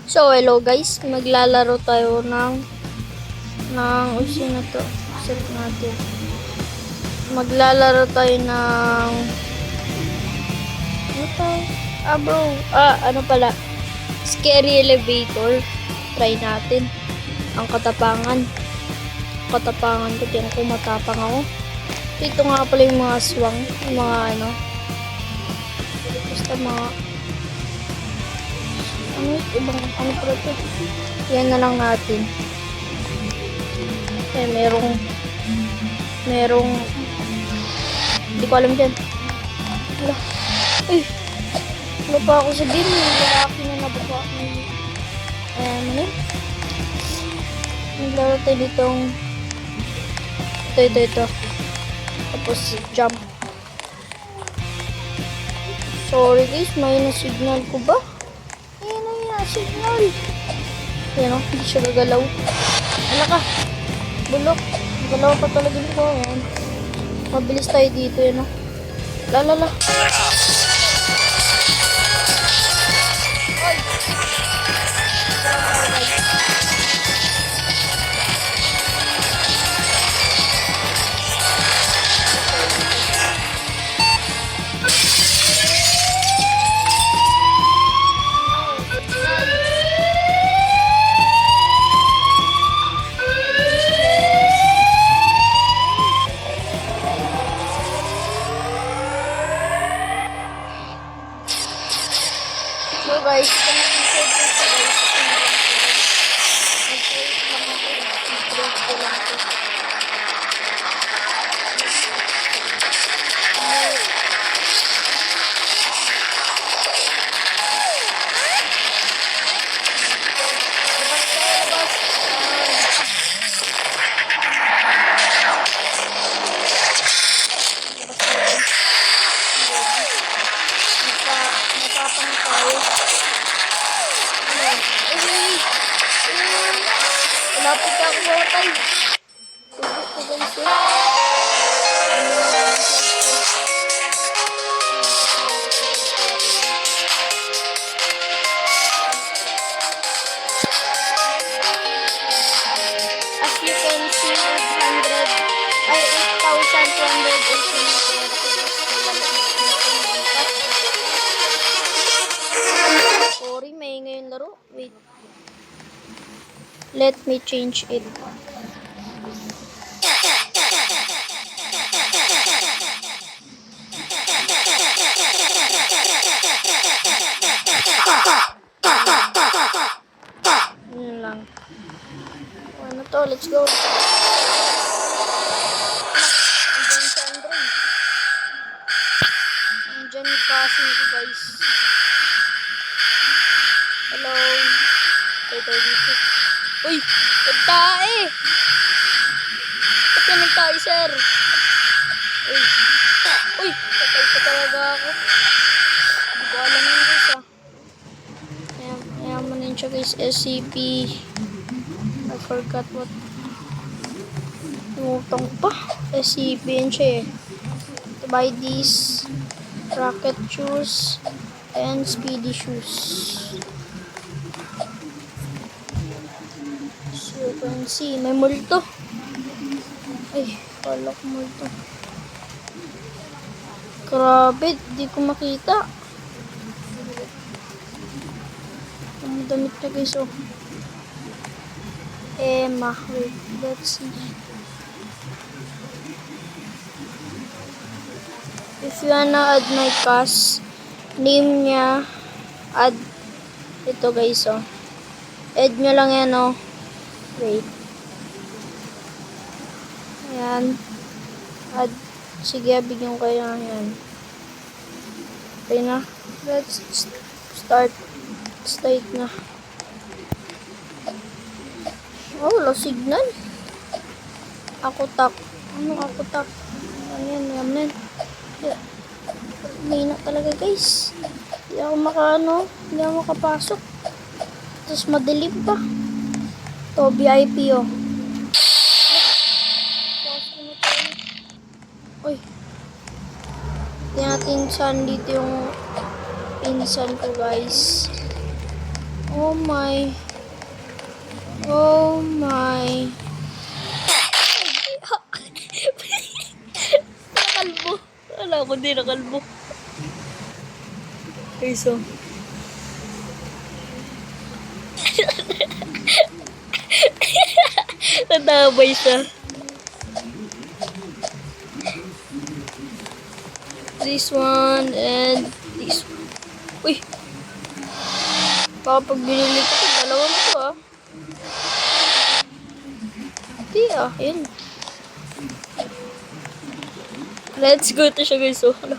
So, hello guys. Maglalaro tayo sino to? Set natin. Maglalaro tayo ng ano tayo? Bro. Ano pala? Scary elevator. Try natin. Ang katapangan. Katapangan ko. Tiyan ko matapang ako. Ito nga pala yung mga swang. Yung mga ano. Basta mga ano pala ito? Yan na lang natin. Eh, merong hindi ko alam dyan. Wala. Ay! Wala pa ako sabihin. Yung lalaki na nabuka. Ano yun? Naglaro tayo ditong ito. Tapos jump. Sorry guys, may na-signal ko ba? Signal. Yan o, hindi siya gagalaw. Ano ka? Bulok. Galaw pa talaga nito. Yan. Mabilis tayo dito yan o. Lalala. So guys, lapit ka ako matay. Tubos ko guys eh. As you can see, 8,218. Sorry, may ngayon laro. Wait. Let me change it. Yun lang. Ano to? Let's go. Andyan si Andre. Andyan yung cousin ko guys. Hello. Tayo dito. Uy! Nagtae! Ba't ka nagtae, sir? Uy! Uy! Patay pa talaga ako. Hindi ko alam yun guys ah. Mayaman din siya guys. SCP. I forgot what. Tumutong pa. SCP yun siya eh. To buy these rocket shoes and speedy shoes. You can see, may multo. Ay, kala ko multo. Grabe, di ko makita. Ang damit niya guys, oh. Emma, wait, let's see. If you wanna add my cast, name niya, add, ito guys, oh. Add nyo lang yan, oh. Wait. Ayan. Add. Sige, bigyan ko kayo. Ayan. Okay na. Let's start. Start na. Oh, wala signal. Ako tak. Ano ako tak? Ayan, ayan. May na talaga guys. Hindi ako hindi ako makapasok. Tapos madilim pa. To VIP oh. Uy. Tingnan natin saan dito yung pinsan ko guys. Oh my. Oh my. Nakalbo. Wala ko din nakalbo. Okay, so. Nadamay siya. This one and this one. Uy! Baka pag binili ko, dalawa na to ah. Hindi ah, yun. Let's go to siya guys. So, hala.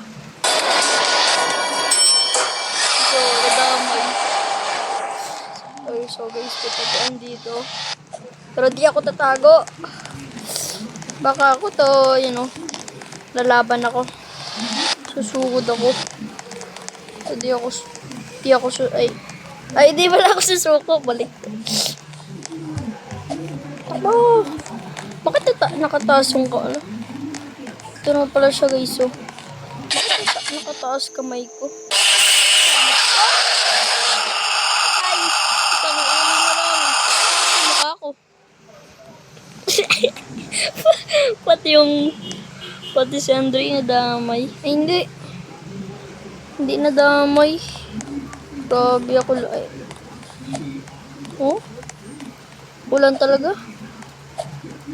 So, nadamay. So guys, patagaan dito. Pero di ako tatago. Baka ako to, you know, lalaban ako. Susugod ako. So, di ako, di pala ako susuko. Balik. Aba, bakit nakataas yung ka, ano? Ito na pala siya guys, oh. Bakit nakataas kamay ko? Ay, isang ulo na lang. Mukha ko. Pati si Andre nadamay. Ay, hindi. Hindi nadamay. Grabe ako. Ay. Oh? Ulan talaga.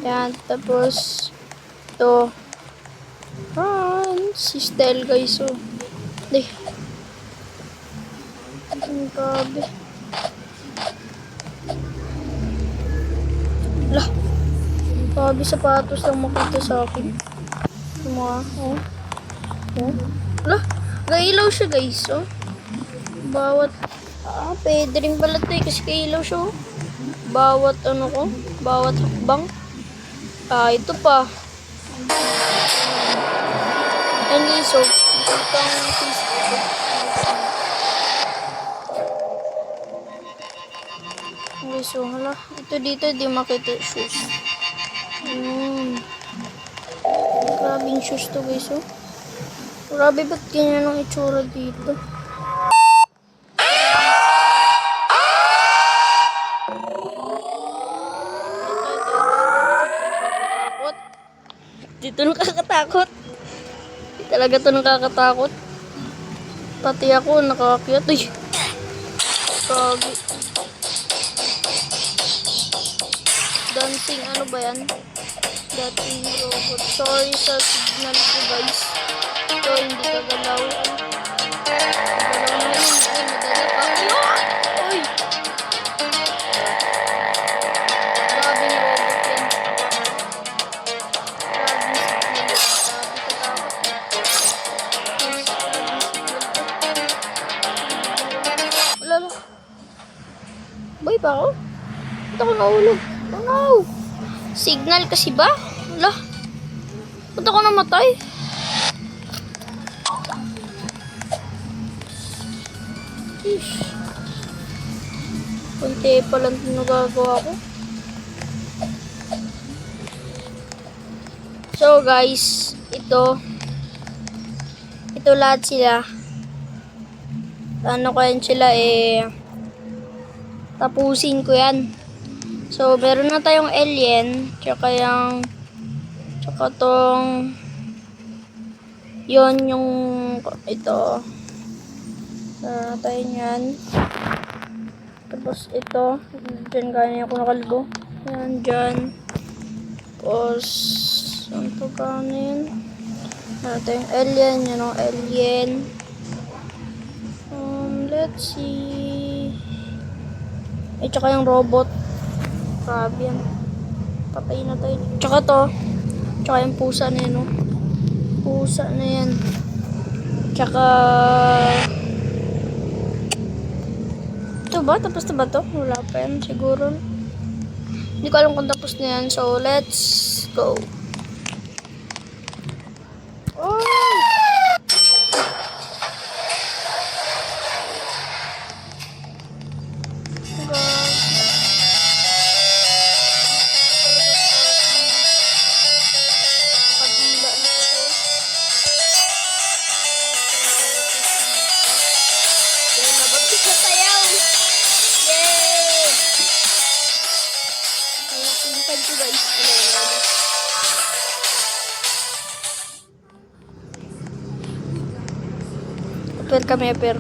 Yan, tapos ito. Si Stel guys, oh. Di. Ang grabe. Lah. Grabe sapatos lang makita sa akin. Mga, oh. Oh. Lah. Gailaw siya guys, oh. Bawat, pwede rin pala ito eh, kasi gailaw siya, oh. Bawat ano ko, bawat hakbang. Ito pa. And so, itong face ito. Okay, so, hala. Ito dito, di makita shoes. Grabing shoes to guys, oh. Grabe, ba't ganyan ang itsura dito? Dito nakakatakot. Di talaga to nakakatakot. Pati ako nakakakyat. Uy. Kagi. Dancing ano ba yan? Dancing robot. Sorry sa signal ko guys. Ito hindi kagalaw. Kagalaw na yun. Ay, madala pa. Uy! Grabing robot yan. Boy pa ako? Ba't ako nahulog? Oh no! Signal kasi ba? Wala. Ba't ako namatay? Ish. Kunti pa lang nagagawa ko. So guys, ito lahat sila. Ano ko yan sila tapusin ko yan. So, meron na tayong alien. Tsaka tong yon yung ito. Tayo yan. Tapos ito. Diyan kaya ako nakalbo. Yan, dyan. Tapos, saan pa gano'n yun? Meron tayong alien. Yan ang alien. Let's see. Tsaka yung robot. Grabe yan. Patay na tayo. Tsaka to. Tsaka yung pusa na yan, oh. Pusa na yan. Tsaka ito ba? Tapos na ba to? Wala pa yan. Siguro. Hindi ko alam kung tapos na yan. So, let's go. Oh! dito guys. Wala. Apir kami, apir.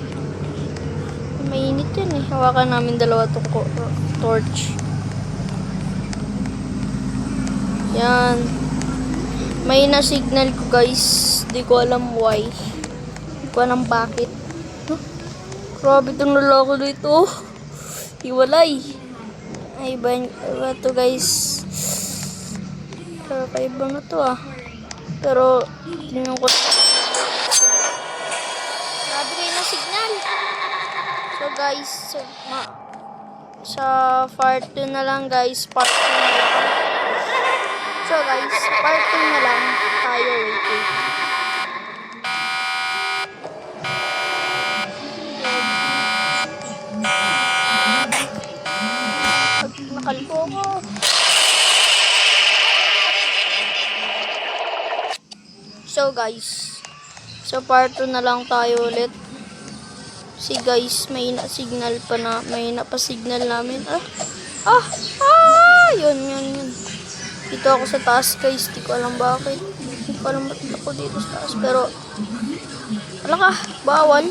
Mainit yan eh. Hawakan namin dalawa itong torch. Yan. May na-signal ko guys. Di ko alam why. Di ko alam bakit. Huh? Grabe itong lalaki dito. Hiwalay. Ay, iba to guys. Kakaiba na to ah. Pero, tingnan ko. Grabe kayo na signal. So guys, sa part 2 na lang guys. Part 2 na lang. So guys, part 2 na lang tayo. Wait. Nakalpo ko. So guys, sa part 2 na lang tayo ulit. Si guys, may na-signal pa na, may napasignal namin. Yun. Dito ako sa taas guys, di ko alam bakit. Di ko alam ba't ako dito sa taas, pero wala ka, bawal.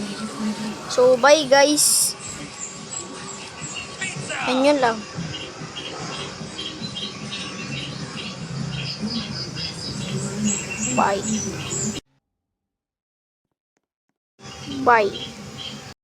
So bye guys. Yun lang. Bye. Bye.